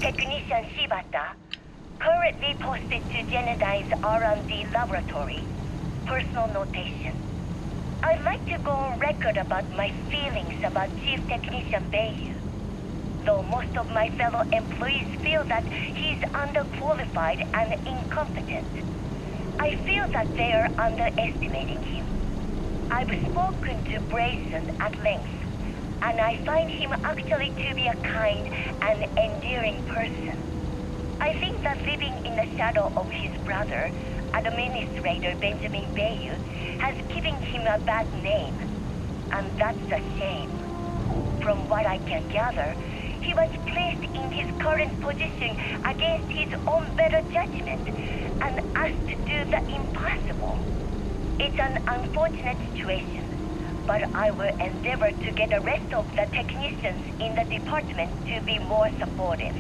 Technician Shibata, currently posted to Genedine's R&D laboratory. Personal notation. I'd like to go on record about my feelings about Chief Technician Bayu. Though most of my fellow employees feel that he's underqualified and incompetent, I feel that they are underestimating him. I've spoken to Breyson at length, and I find him actually to be a kind and endearing person. I think that living in the shadow of his brother, Administrator Benjamin Bayu, has given him a bad name, and that's a shame. From what I can gather, he was placed in his current position against his own better judgment and asked to do the impossible. It's an unfortunate situation, but I will endeavor to get the rest of the technicians in the department to be more supportive.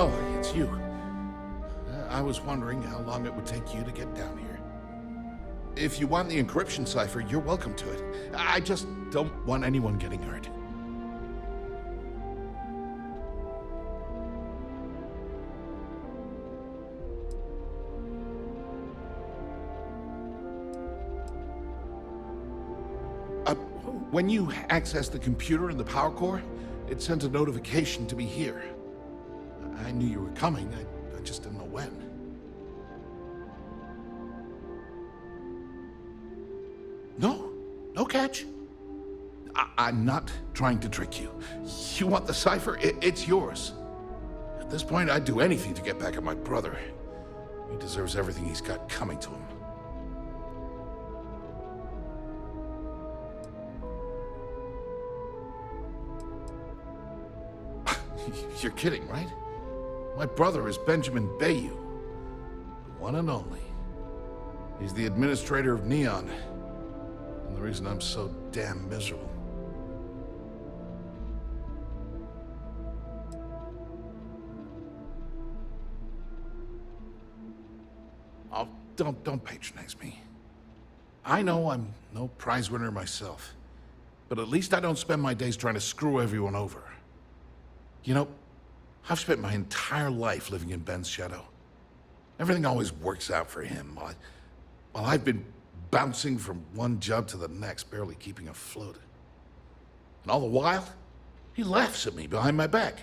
Oh, it's you. I was wondering how long it would take you to get down here. If you want the encryption cipher, you're welcome to it. I just don't want anyone getting hurt. When you access the computer and the power core, it sends a notification to be here. I knew you were coming, I just didn't know when. No catch. I'm not trying to trick you. You want the cipher? It's yours. At this point, I'd do anything to get back at my brother. He deserves everything he's got coming to him. You're kidding, right? My brother is Benjamin Bayu, the one and only. He's the administrator of Neon, and the reason I'm so damn miserable. Oh, don't patronize me. I know I'm no prize winner myself, but at least I don't spend my days trying to screw everyone over. You know, I've spent my entire life living in Ben's shadow. Everything always works out for him, while I've been bouncing from one job to the next, barely keeping afloat. And all the while, he laughs at me behind my back.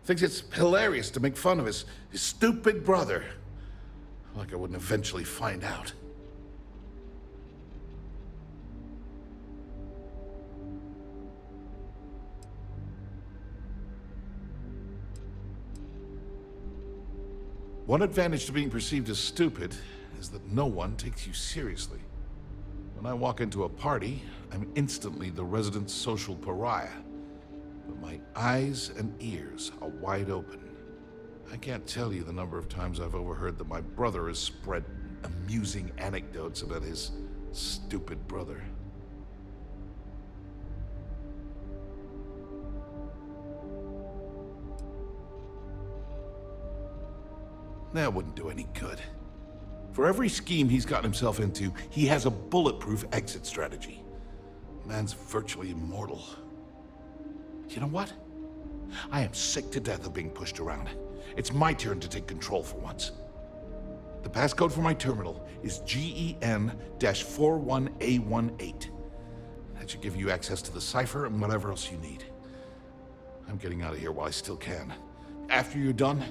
Thinks it's hilarious to make fun of his stupid brother. Like I wouldn't eventually find out. One advantage to being perceived as stupid is that no one takes you seriously. When I walk into a party, I'm instantly the resident social pariah. But my eyes and ears are wide open. I can't tell you the number of times I've overheard that my brother has spread amusing anecdotes about his stupid brother. That wouldn't do any good. For every scheme he's gotten himself into, he has a bulletproof exit strategy. Man's virtually immortal. You know what? I am sick to death of being pushed around. It's my turn to take control for once. The passcode for my terminal is GEN-41A18. That should give you access to the cipher and whatever else you need. I'm getting out of here while I still can. After you're done,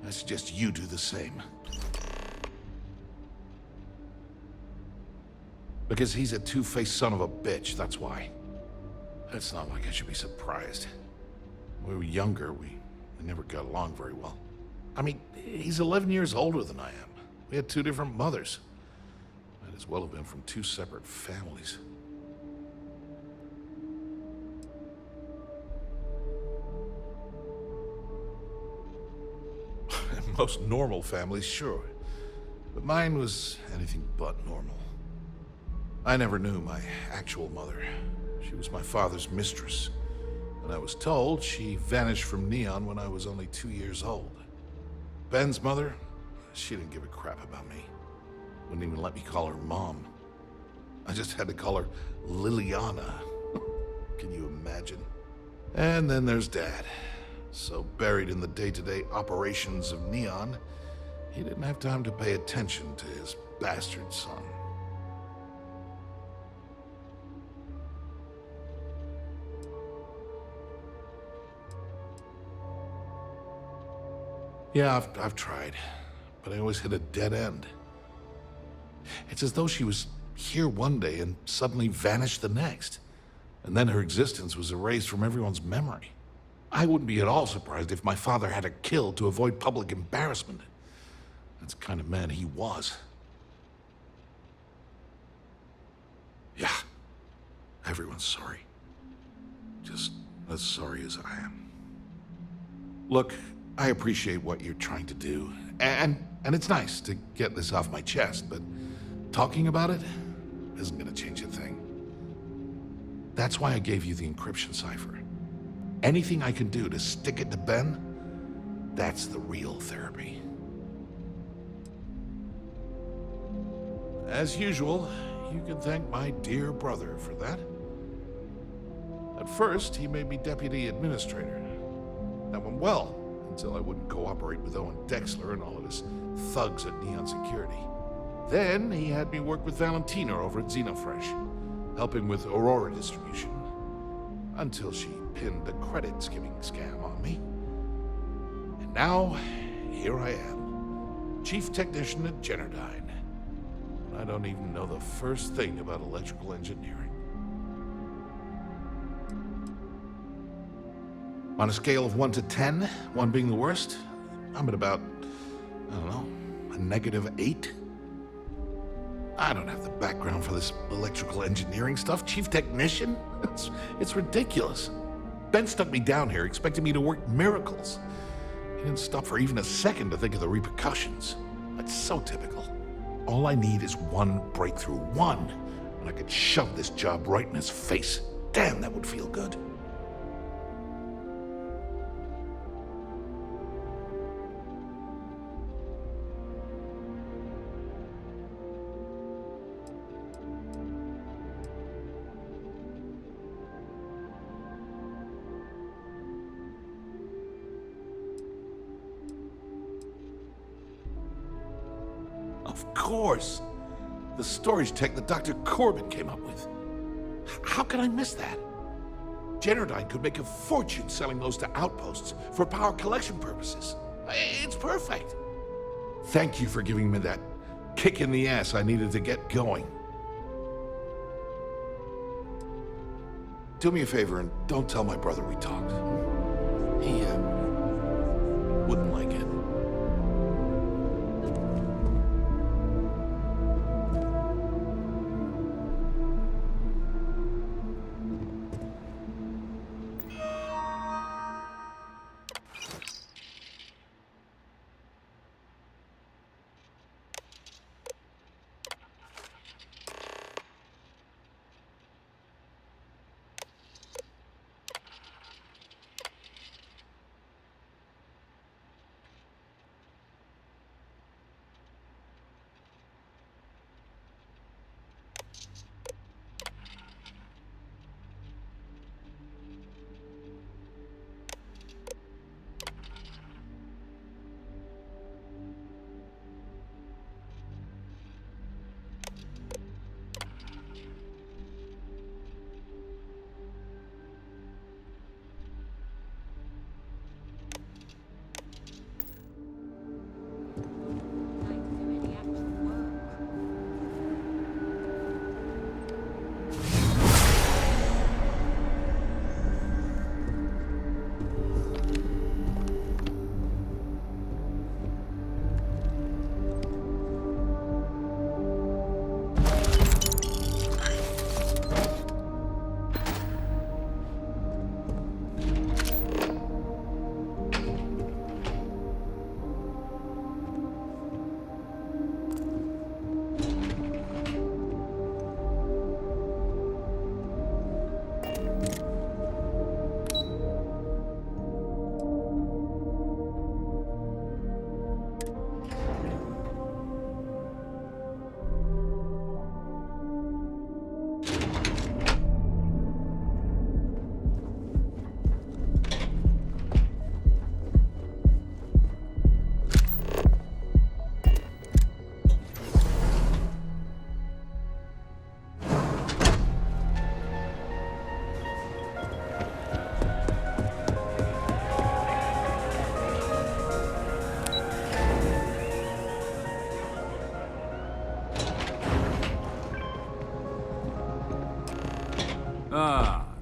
I suggest you do the same. Because he's a two-faced son of a bitch, that's why. It's not like I should be surprised. When we were younger, we never got along very well. I mean, he's 11 years older than I am. We had two different mothers. Might as well have been from two separate families. Most normal families, sure. But mine was anything but normal. I never knew my actual mother. She was my father's mistress. And I was told she vanished from Neon when I was only 2 years old. Ben's mother, she didn't give a crap about me. Wouldn't even let me call her Mom. I just had to call her Liliana. Can you imagine? And then there's Dad. So buried in the day-to-day operations of Neon, he didn't have time to pay attention to his bastard son. Yeah, I've tried, but I always hit a dead end. It's as though she was here one day and suddenly vanished the next, and then her existence was erased from everyone's memory. I wouldn't be at all surprised if my father had her killed to avoid public embarrassment. That's the kind of man he was. Yeah, everyone's sorry. Just as sorry as I am. Look, I appreciate what you're trying to do, and it's nice to get this off my chest, but talking about it isn't gonna change a thing. That's why I gave you the encryption cipher. Anything I can do to stick it to Ben, That's the real therapy. As usual, you can thank my dear brother for that. At first, he made me deputy administrator. That went well, until I wouldn't cooperate with Owen Dexler and all of his thugs at Neon Security. Then, he had me work with Valentina over at Xenofresh, helping with Aurora distribution. Until she pinned a credit skimming scam on me. And now, here I am, chief technician at Generdyne. I don't even know the first thing about electrical engineering. On a scale of 1 to 10, 1 being the worst, I'm at about, I don't know, a -8. I don't have the background for this electrical engineering stuff. Chief technician? It's ridiculous. Ben stuck me down here expecting me to work miracles. He didn't stop for even a second to think of the repercussions. That's so typical. All I need is one breakthrough, one, and I could shove this job right in his face. Damn, that would feel good. Of course. The storage tech that Dr. Corbin came up with. How can I miss that? Generdyne could make a fortune selling those to outposts for power collection purposes. It's perfect. Thank you for giving me that kick in the ass I needed to get going. Do me a favor and don't tell my brother we talked. He wouldn't like it.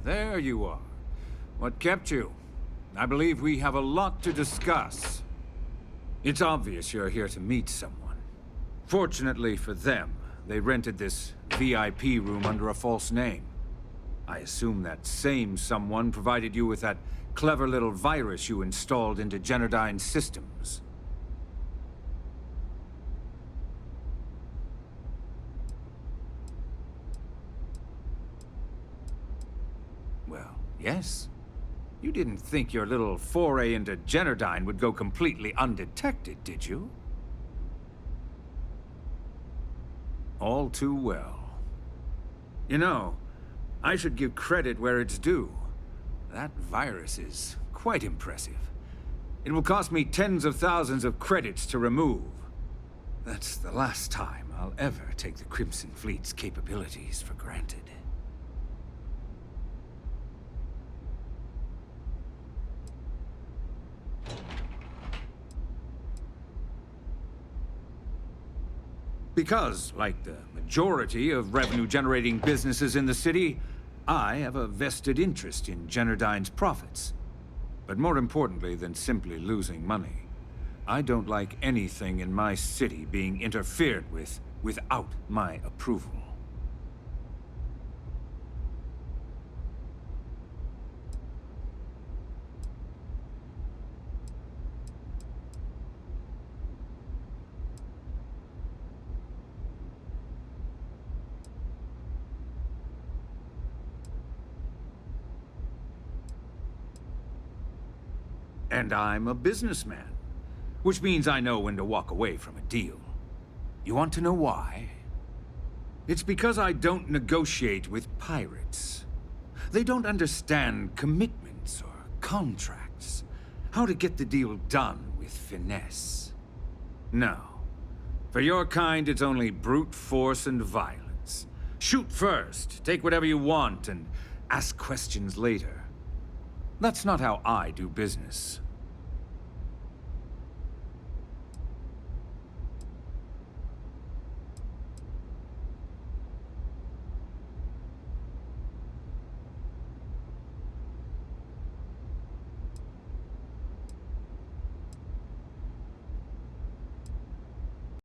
There you are. What kept you? I believe we have a lot to discuss. It's obvious you're here to meet someone. Fortunately for them, they rented this VIP room under a false name. I assume that same someone provided you with that clever little virus you installed into Generdyne's systems. Well, yes. You didn't think your little foray into Generdyne would go completely undetected, did you? All too well. You know, I should give credit where it's due. That virus is quite impressive. It will cost me tens of thousands of credits to remove. That's the last time I'll ever take the Crimson Fleet's capabilities for granted. Because, like the majority of revenue-generating businesses in the city, I have a vested interest in Generdyne's profits. But more importantly than simply losing money, I don't like anything in my city being interfered with without my approval. And I'm a businessman, which means I know when to walk away from a deal. You want to know why? It's because I don't negotiate with pirates. They don't understand commitments or contracts, how to get the deal done with finesse. No. For your kind, it's only brute force and violence. Shoot first, take whatever you want, and ask questions later. That's not how I do business.